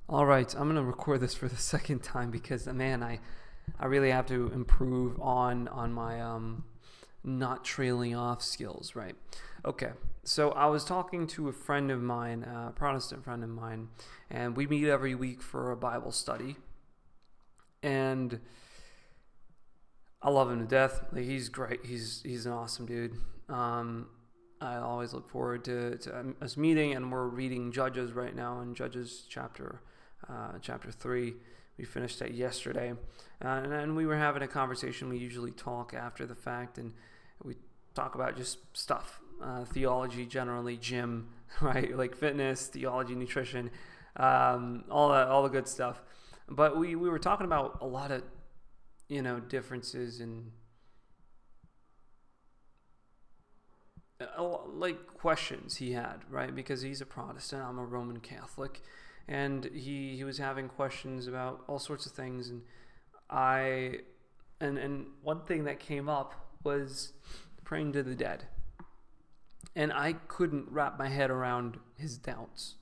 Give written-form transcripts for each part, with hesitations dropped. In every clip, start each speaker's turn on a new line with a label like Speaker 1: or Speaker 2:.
Speaker 1: All right, I'm gonna record this for the second time because man, I really have to improve on my not trailing off skills, right? Okay, so I was talking to a friend of mine, a Protestant friend of mine, and we meet every week for a Bible study, and I love him to death. Like, he's great. He's an awesome dude. Um, I always look forward to us meeting, and we're reading Judges right now in Judges chapter 3. We finished that yesterday, and we were having a conversation. We usually talk after the fact, and we talk about just stuff, theology generally, gym, right, like fitness, theology, nutrition, all the good stuff. But we were talking about a lot of differences in like questions he had, right? Because he's a Protestant, I'm a Roman Catholic, and he was having questions about all sorts of things, and I and one thing that came up was praying to the dead, and I couldn't wrap my head around his doubts,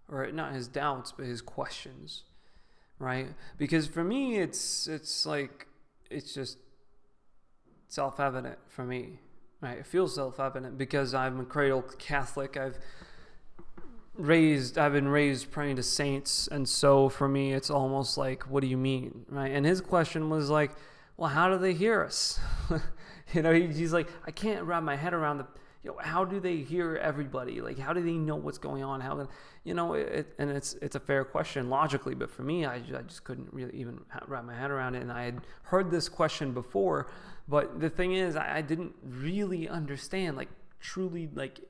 Speaker 1: or not his doubts, but his questions, right? Because for me, it's like it's just self-evident for me, right? It feels self-evident because I'm a cradle Catholic. I've been raised praying to saints, and so for me it's almost like, what do you mean, right? And his question was like, well, how do they hear us? He's like, I can't wrap my head around how do they hear everybody? Like, how do they know what's going on? And it's a fair question logically, but for me, I just couldn't really even wrap my head around it. And I had heard this question before, but the thing is, I didn't really understand, like, truly, like,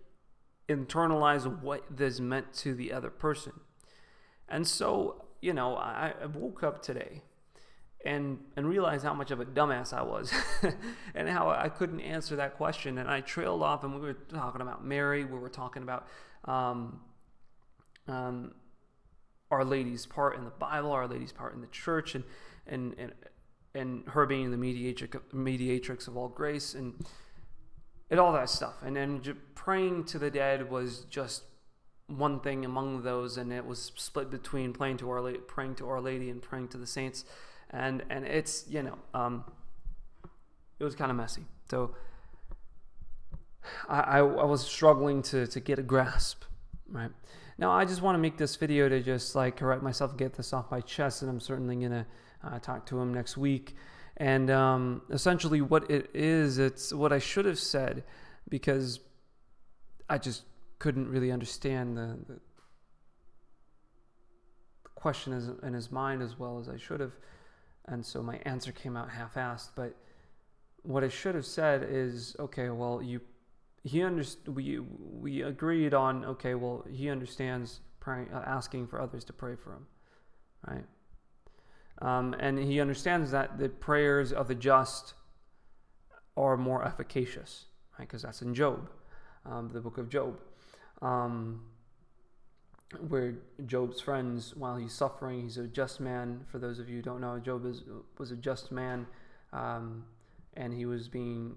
Speaker 1: internalize what this meant to the other person. And so, I woke up today and realized how much of a dumbass I was and how I couldn't answer that question. And I trailed off, and we were talking about Mary. We were talking about um, Our Lady's part in the Bible, Our Lady's part in the church, and and her being the mediatrix of all grace, and all that stuff. And then praying to the dead was just one thing among those, and it was split between praying to Our Lady, and praying to the saints, and it's it was kind of messy. So I was struggling to get a grasp, right? Now I just want to make this video to just like correct myself, get this off my chest, and I'm certainly gonna talk to him next week. And essentially what it is, it's what I should have said, because I just couldn't really understand the question in his mind as well as I should have. And so my answer came out half-assed. But what I should have said is, okay, well, we agreed on, okay, well, he understands praying, asking for others to pray for him, right? And he understands that the prayers of the just are more efficacious, right? Because that's in Job, the book of Job, where Job's friends, while he's suffering, he's a just man. For those of you who don't know, Job was a just man, and he was being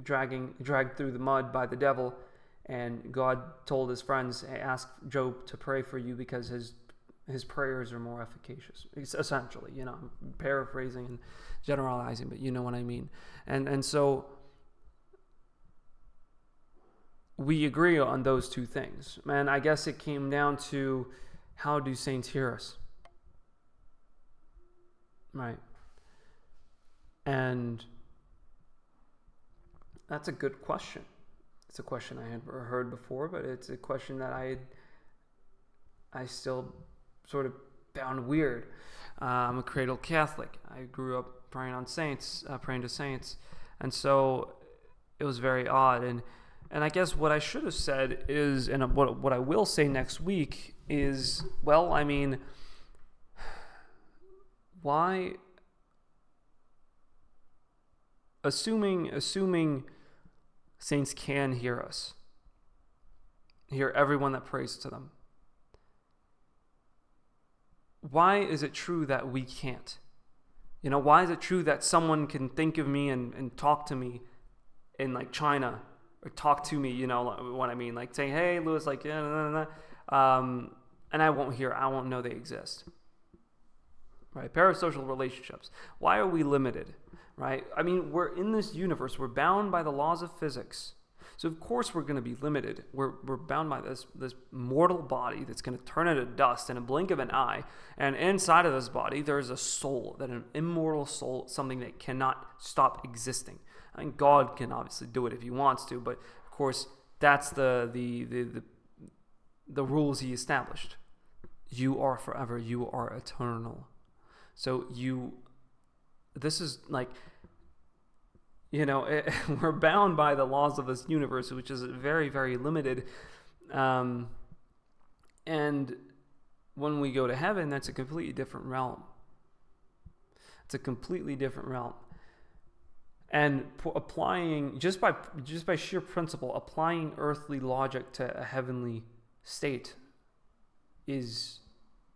Speaker 1: dragged through the mud by the devil, and God told his friends, hey, ask Job to pray for you because his prayers are more efficacious. Essentially, I'm paraphrasing and generalizing, but you know what I mean. And so we agree on those two things. Man, I guess it came down to, how do saints hear us? Right. And that's a good question. It's a question I had heard before, but it's a question that I still sort of found weird. I'm a cradle Catholic. I grew up praying to saints, and so it was very odd. And I guess what I should have said is, and what I will say next week is, well, I mean, why, assuming saints can hear us, hear everyone that prays to them, why is it true that we can't? Why is it true that someone can think of me and talk to me in like China, or talk to me, what I mean, like saying, hey, Lewis, like, yeah, nah, nah, nah. and I won't know they exist. Right? Parasocial relationships. Why are we limited? Right? I mean, we're in this universe. We're bound by the laws of physics. So of course we're going to be limited. We're bound by this mortal body that's going to turn into dust in a blink of an eye. And inside of this body, there's a soul, an immortal soul, something that cannot stop existing. I mean, God can obviously do it if he wants to, but of course that's the rules he established. You are forever. You are eternal. So this is like, we're bound by the laws of this universe, which is very, very limited. And when we go to heaven, that's a completely different realm. It's a completely different realm. And applying, just by sheer principle, applying earthly logic to a heavenly state is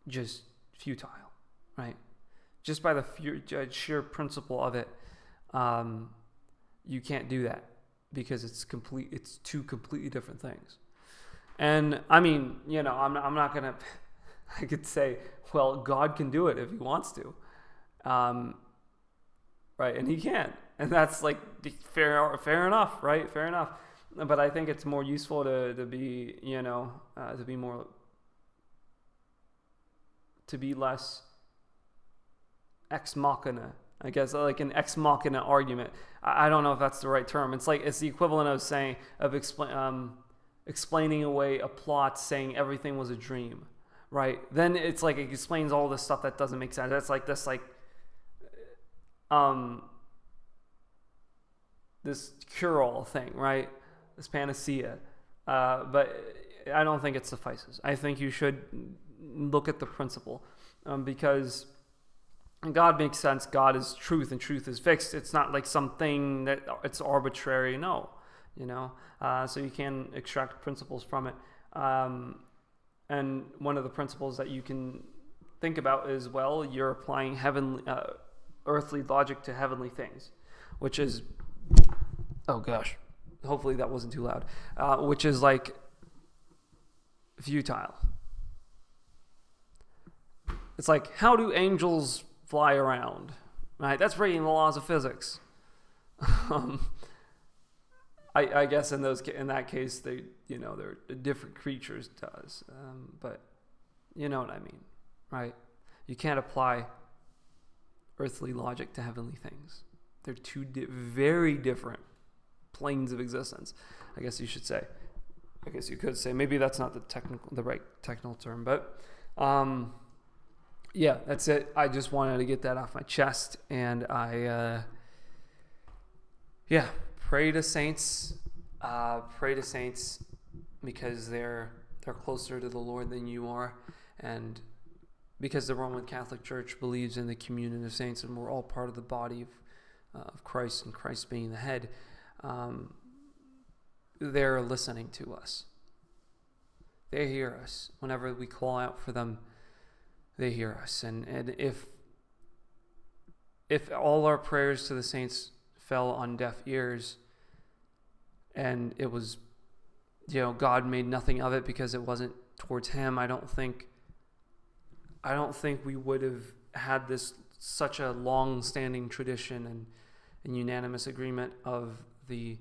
Speaker 1: just futile, right? Just by the sheer principle of it, you can't do that because it's two completely different things. And I mean, I'm not gonna. I could say, well, God can do it if he wants to, right? And he can, and that's like fair enough, right? Fair enough. But I think it's more useful to be less ex machina, I guess, like an ex machina argument. I don't know if that's the right term. It's the equivalent of explaining away a plot, saying everything was a dream, right? Then it's like it explains all this stuff that doesn't make sense. That's like this this cure-all thing, right? This panacea. But I don't think it suffices. I think you should look at the principle, because God makes sense. God is truth, and truth is fixed. It's not like something that it's arbitrary. No, so you can extract principles from it. And one of the principles that you can think about is, well, you're applying earthly logic to heavenly things, which is, oh gosh, hopefully that wasn't too loud, which is like futile. It's like, how do angels fly around, right? That's breaking the laws of physics. I guess in that case they're different creatures to us, but you know what I mean, right? You can't apply earthly logic to heavenly things. They're two very different planes of existence, I guess you should say. I guess you could say, maybe that's not the right technical term, but yeah, that's it. I just wanted to get that off my chest, and I pray to saints. Pray to saints because they're closer to the Lord than you are, and because the Roman Catholic Church believes in the communion of saints, and we're all part of the body of Christ, and Christ being the head. They're listening to us. They hear us whenever we call out for them. They hear us, and if all our prayers to the saints fell on deaf ears, and it was, God made nothing of it because it wasn't towards him, I don't think we would have had such a long-standing tradition and unanimous agreement of the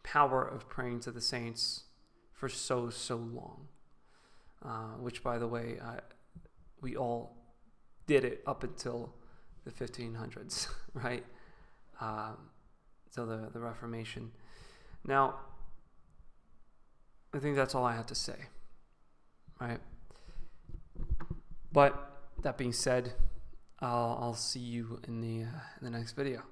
Speaker 1: power of praying to the saints for so long. Which, by the way, we all did it up until the 1500s, right? So the Reformation. Now, I think that's all I have to say, right? But that being said, I'll see you in the next video.